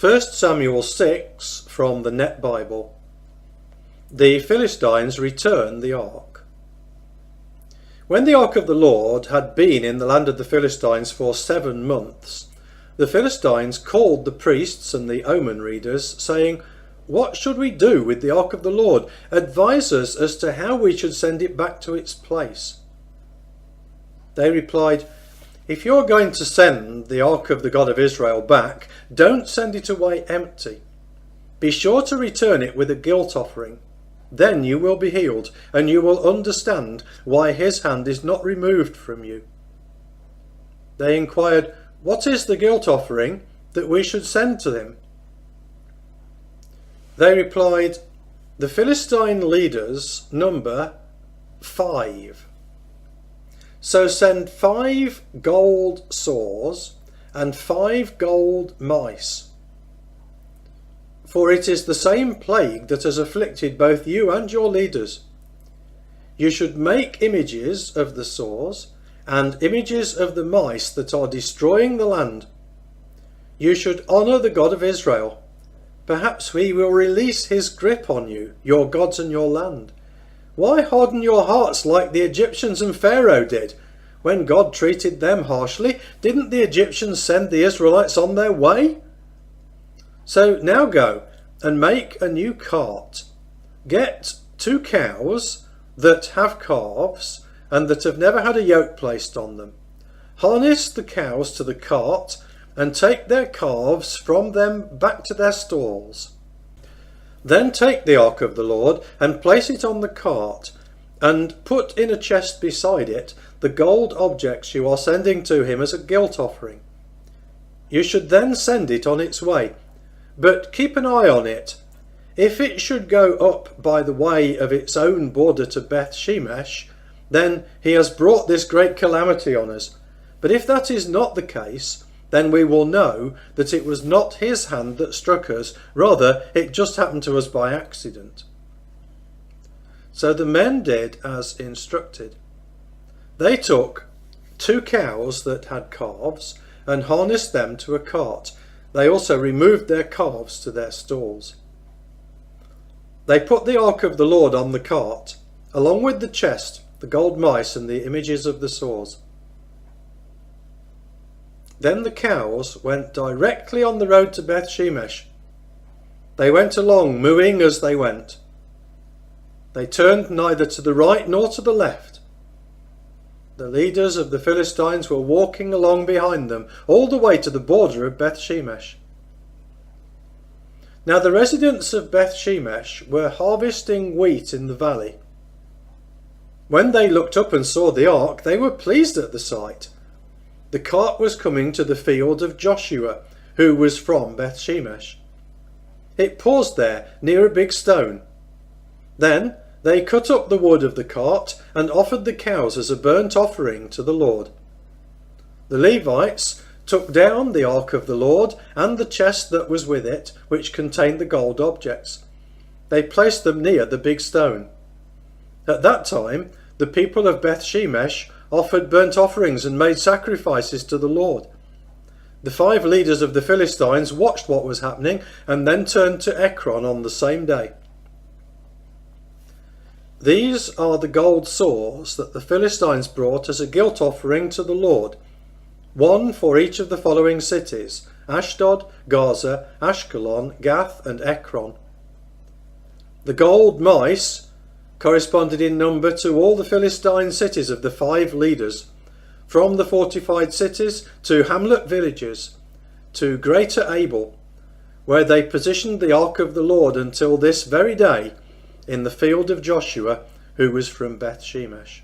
1Samuel 6 from the Net Bible. The Philistines return the Ark. When the Ark of the Lord had been in the land of the Philistines for 7 months, the Philistines called the priests and the omen readers, saying, "What should we do with the Ark of the Lord? Advise us as to how we should send it back to its place." They replied, "If you're going to send the Ark of the God of Israel back, don't send it away empty. Be sure to return it with a guilt offering. Then you will be healed, and you will understand why his hand is not removed from you." They inquired, "What is the guilt offering that we should send to him?" They replied, "The Philistine leaders number 5. So send 5 gold saws and 5 gold mice. For it is the same plague that has afflicted both you and your leaders. You should make images of the saws and images of the mice that are destroying the land. You should honour the God of Israel. Perhaps he will release his grip on you, your gods and your land. Why harden your hearts like the Egyptians and Pharaoh did? When God treated them harshly, didn't the Egyptians send the Israelites on their way? So now go and make a new cart. Get 2 cows that have calves and that have never had a yoke placed on them. Harness the cows to the cart and take their calves from them back to their stalls. Then take the Ark of the Lord and place it on the cart, and put in a chest beside it the gold objects you are sending to him as a guilt offering. You should then send it on its way, but keep an eye on it. If it should go up by the way of its own border to Beth Shemesh, then he has brought this great calamity on us. But if that is not the case, then we will know that it was not his hand that struck us, rather it just happened to us by accident." So the men did as instructed. They took 2 cows that had calves and harnessed them to a cart. They also removed their calves to their stalls. They put the Ark of the Lord on the cart, along with the chest, the gold mice and the images of the saws. Then the cows went directly on the road to Beth Shemesh. They went along, mooing as they went. They turned neither to the right nor to the left. The leaders of the Philistines were walking along behind them, all the way to the border of Beth Shemesh. Now the residents of Beth Shemesh were harvesting wheat in the valley. When they looked up and saw the ark, they were pleased at the sight. The cart was coming to the field of Joshua, who was from Beth Shemesh. It paused there near a big stone. Then they cut up the wood of the cart and offered the cows as a burnt offering to the Lord. The Levites took down the Ark of the Lord and the chest that was with it, which contained the gold objects. They placed them near the big stone. At that time, the people of Beth Shemesh offered burnt offerings and made sacrifices to the Lord. The 5 leaders of the Philistines watched what was happening and then turned to Ekron on the same day. These are the gold saws that the Philistines brought as a guilt offering to the Lord, 1 for each of the following cities: Ashdod, Gaza, Ashkelon, Gath and Ekron. The gold mice corresponded in number to all the Philistine cities of the 5 leaders, from the fortified cities to hamlet villages, to Greater Abel, where they positioned the Ark of the Lord until this very day in the field of Joshua, who was from Beth Shemesh.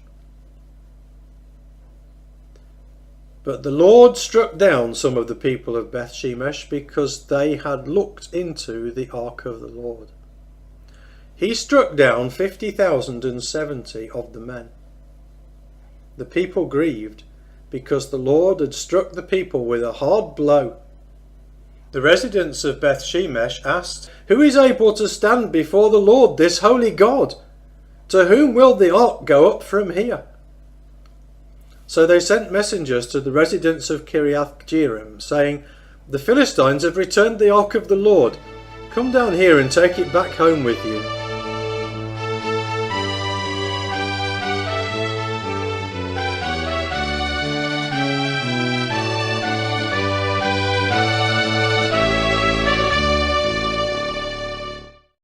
But the Lord struck down some of the people of Beth Shemesh because they had looked into the Ark of the Lord. He struck down 50,070 of the men. The people grieved because the Lord had struck the people with a hard blow. The residents of Beth Shemesh asked, "Who is able to stand before the Lord, this holy God? To whom will the ark go up from here?" So they sent messengers to the residents of Kiriath Jearim, saying, The Philistines have returned the Ark of the Lord. Come down here and take it back home with you.